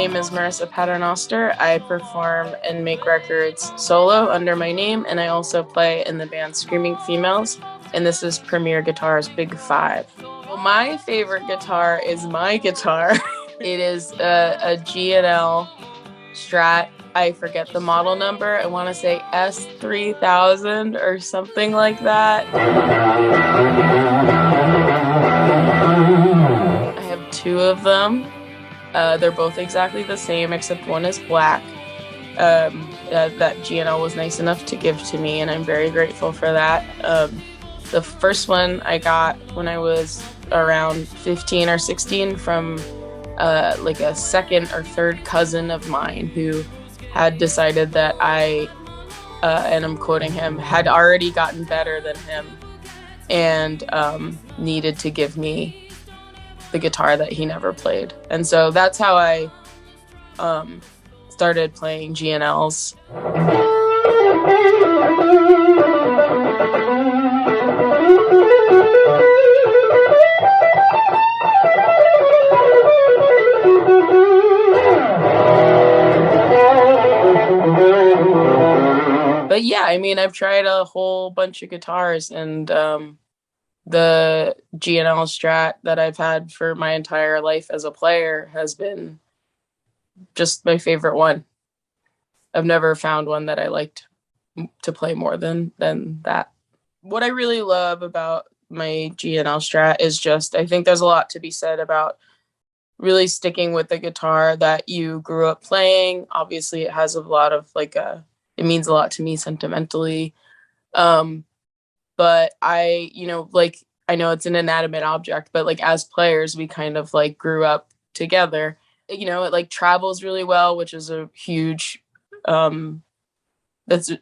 name is Marissa Paternoster. I perform and make records solo under my name, and I also play in the band Screaming Females, and this is Premier Guitar's Big Five. Well, my favorite guitar is my guitar. It is a G&L Strat. I forget the model number. I want to say S3000 or something like that. I have two of them. They're both exactly the same, except one is black. That G&L was nice enough to give to me, and I'm very grateful for that. The first one I got when I was around 15 or 16 from like a second or third cousin of mine who had decided that I, and I'm quoting him, had already gotten better than him and needed to give me the guitar that he never played. And so that's how I started playing G&Ls. But yeah, I mean, I've tried a whole bunch of guitars, and the G&L Strat that I've had for my entire life as a player has been just my favorite one. I've never found one that I liked to play more than that. What I really love about my G&L Strat is just, I think there's a lot to be said about really sticking with the guitar that you grew up playing. Obviously, it has a lot of it means a lot to me sentimentally. But I know it's an inanimate object, but like as players, we kind of like grew up together. You know, it like travels really well, which is a huge, that's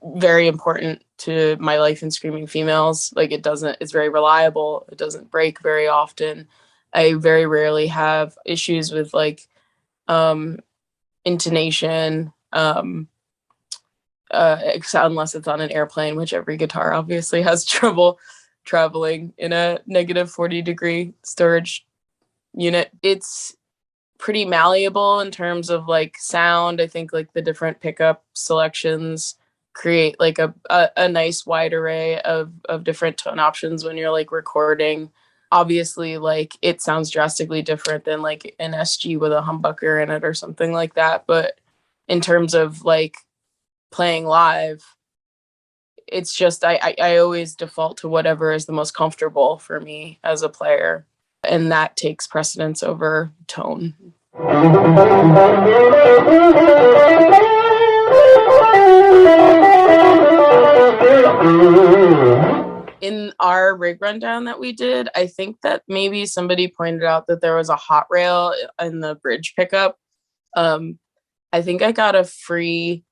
very important to my life in Screaming Females. Like it's very reliable. It doesn't break very often. I very rarely have issues with like, intonation, unless it's on an airplane, which every guitar obviously has trouble traveling in a negative 40-degree storage unit. It's pretty malleable in terms of like sound. I think like the different pickup selections create like a nice wide array of different tone options when you're like recording. Obviously, like it sounds drastically different than like an SG with a humbucker in it or something like that. But in terms of like playing live, it's just I always default to whatever is the most comfortable for me as a player, and that takes precedence over tone. In our rig rundown that we did, I think that maybe somebody pointed out that there was a hot rail in the bridge pickup. I think I got a free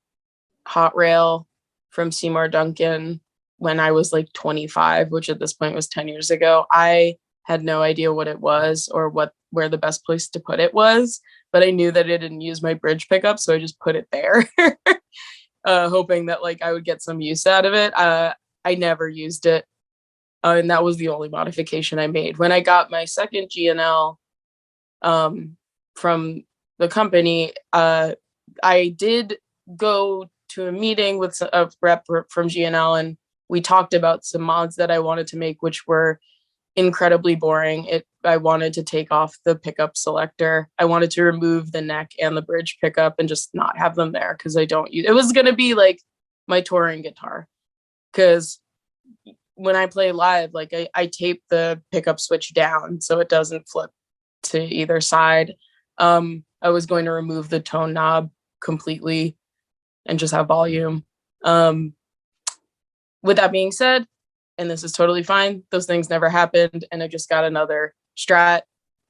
hot rail from Seymour Duncan when I was like 25, which at this point was 10 years ago. I had no idea what it was or where the best place to put it was, but I knew that it didn't use my bridge pickup, so I just put it there, hoping that like I would get some use out of it. I never used it, and that was the only modification I made. When I got my second G&L from the company, I did go to a meeting with a rep from G&L, and we talked about some mods that I wanted to make, which were incredibly boring. I wanted to take off the pickup selector. I wanted to remove the neck and the bridge pickup and just not have them there because I don't use it. Was going to be like my touring guitar, because when I play live, like I tape the pickup switch down so it doesn't flip to either side. I was going to remove the tone knob completely and just have volume. With that being said, and this is totally fine, those things never happened, and I just got another Strat,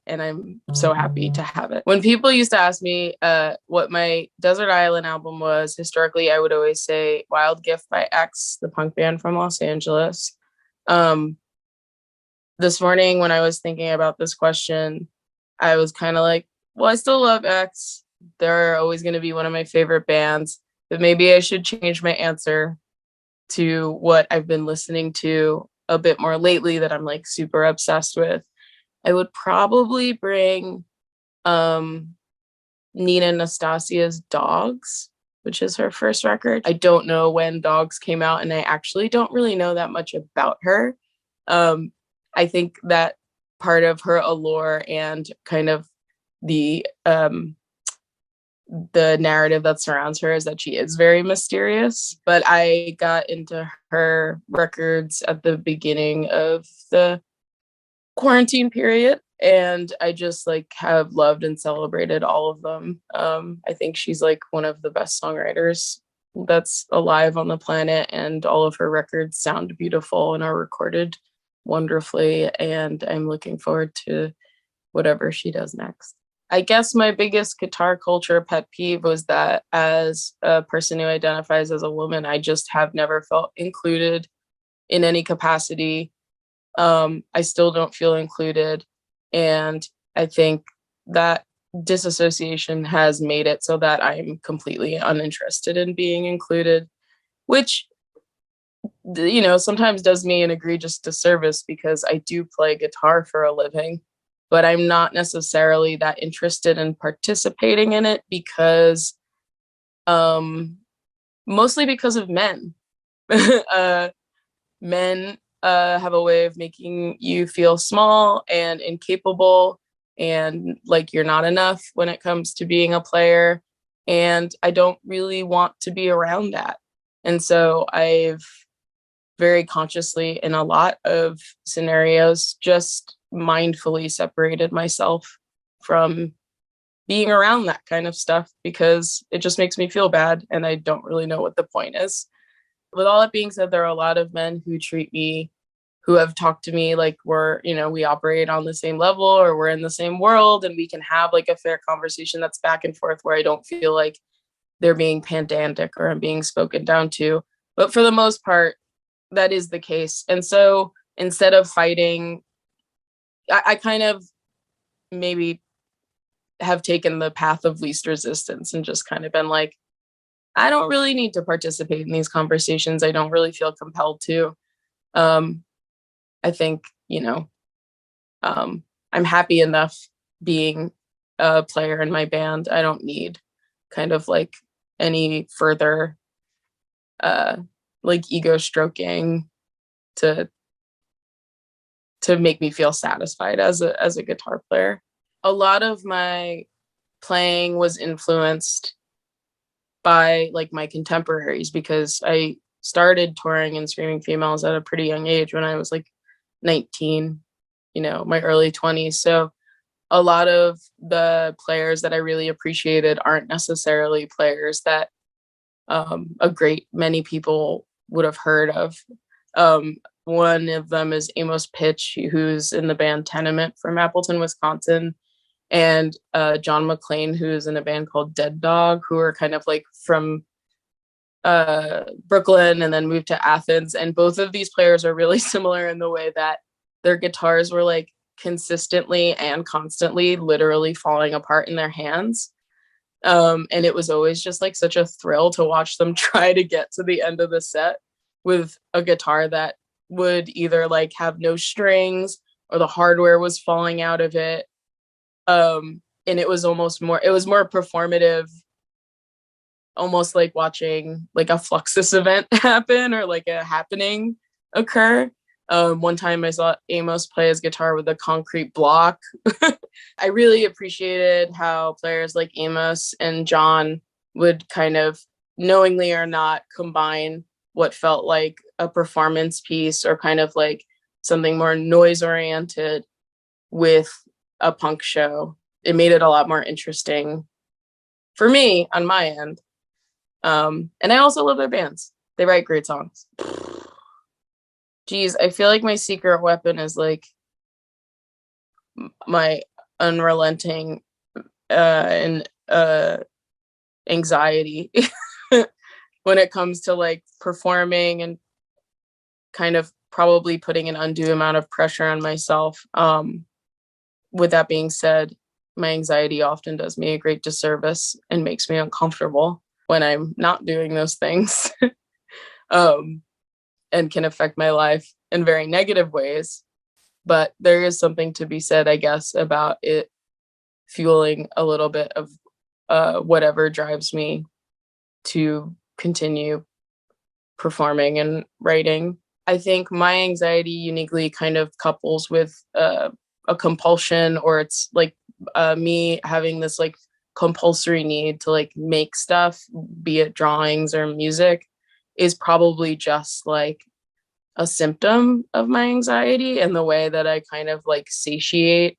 and I'm so happy to have it. When people used to ask me what my Desert Island album was, historically, I would always say Wild Gift by X, the punk band from Los Angeles. This morning, when I was thinking about this question, I was kind of like, well, I still love X. They're always going to be one of my favorite bands, but maybe I should change my answer to what I've been listening to a bit more lately that I'm like super obsessed with. I would probably bring Nina Nastasia's Dogs, which is her first record. I don't know when Dogs came out, and I actually don't really know that much about her. I think that part of her allure and kind of the narrative that surrounds her is that she is very mysterious. But I got into her records at the beginning of the quarantine period, and I just like have loved and celebrated all of them. I think she's like one of the best songwriters that's alive on the planet, and all of her records sound beautiful and are recorded wonderfully, and I'm looking forward to whatever she does next. I guess my biggest guitar culture pet peeve was that as a person who identifies as a woman, I just have never felt included in any capacity. I still don't feel included. And I think that disassociation has made it so that I'm completely uninterested in being included, which, you know, sometimes does me an egregious disservice because I do play guitar for a living, but I'm not necessarily that interested in participating in it because, mostly because of men. Men have a way of making you feel small and incapable and like you're not enough when it comes to being a player. And I don't really want to be around that. And so I've very consciously, in a lot of scenarios, just mindfully separated myself from being around that kind of stuff because it just makes me feel bad and I don't really know what the point is. With all that being said, there are a lot of men who have talked to me like we're, you know, we operate on the same level or we're in the same world and we can have like a fair conversation that's back and forth where I don't feel like they're being pedantic or I'm being spoken down to. But for the most part, that is the case. And so instead of fighting, I kind of maybe have taken the path of least resistance and just kind of been like, I don't really need to participate in these conversations. I don't really feel compelled to. I think, you know, I'm happy enough being a player in my band. I don't need kind of like any further like ego stroking to make me feel satisfied as a guitar player. A lot of my playing was influenced by like my contemporaries because I started touring and Screaming Females at a pretty young age when I was like 19, you know, my early 20s. So a lot of the players that I really appreciated aren't necessarily players that a great many people would have heard of. One of them is Amos Pitch, who's in the band Tenement from Appleton, Wisconsin, and John McClain, who's in a band called Dead Dog, who are kind of like from Brooklyn and then moved to Athens. And both of these players are really similar in the way that their guitars were like consistently and constantly literally falling apart in their hands. And it was always just like such a thrill to watch them try to get to the end of the set with a guitar that would either like have no strings or the hardware was falling out of it. And it was more performative, almost like watching like a Fluxus event happen or like a happening occur. One time I saw Amos play his guitar with a concrete block. I really appreciated how players like Amos and John would kind of knowingly or not combine what felt like a performance piece or kind of like something more noise oriented with a punk show. It made it a lot more interesting for me on my end. And I also love their bands. They write great songs. Geez, I feel like my secret weapon is like my unrelenting and anxiety when it comes to like performing and kind of probably putting an undue amount of pressure on myself. With that being said, my anxiety often does me a great disservice and makes me uncomfortable when I'm not doing those things. And can affect my life in very negative ways. But there is something to be said, I guess, about it fueling a little bit of whatever drives me to continue performing and writing. I think my anxiety uniquely kind of couples with a compulsion, or it's like me having this like compulsory need to like make stuff, be it drawings or music, is probably just like a symptom of my anxiety, and the way that I kind of like satiate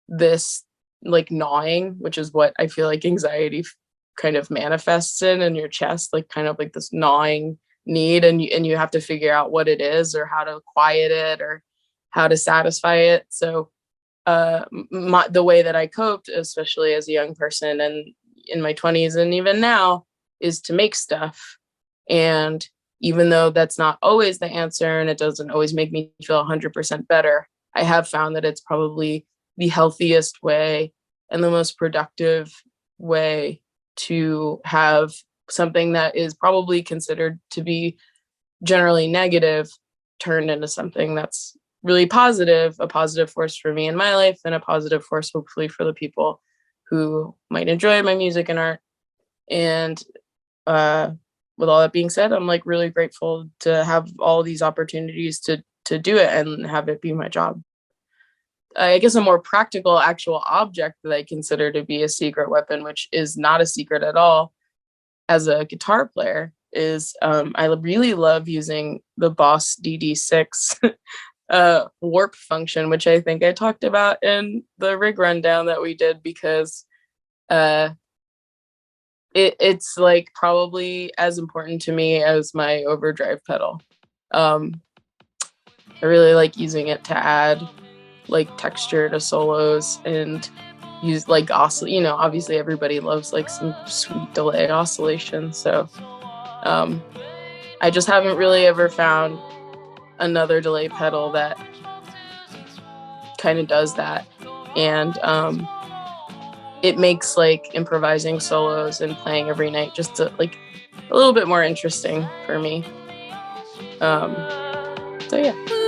this like gnawing, which is what I feel like anxiety kind of manifests in your chest, like kind of like this gnawing need, and you have to figure out what it is or how to quiet it or how to satisfy it. So the way that I coped, especially as a young person and in my 20s and even now, is to make stuff. And even though that's not always the answer and it doesn't always make me feel 100% better, I have found that it's probably the healthiest way and the most productive way to have something that is probably considered to be generally negative turned into something that's really positive, a positive force for me in my life, and a positive force hopefully for the people who might enjoy my music and art. And with all that being said, I'm like really grateful to have all these opportunities to do it and have it be my job. I guess a more practical actual object that I consider to be a secret weapon, which is not a secret at all as a guitar player, is I really love using the Boss DD6 warp function, which I think I talked about in the rig rundown that we did, because it's like probably as important to me as my overdrive pedal. I really like using it to add like texture to solos and use like obviously everybody loves like some sweet delay oscillation. So I just haven't really ever found another delay pedal that kind of does that. And it makes like improvising solos and playing every night just like a little bit more interesting for me. So yeah.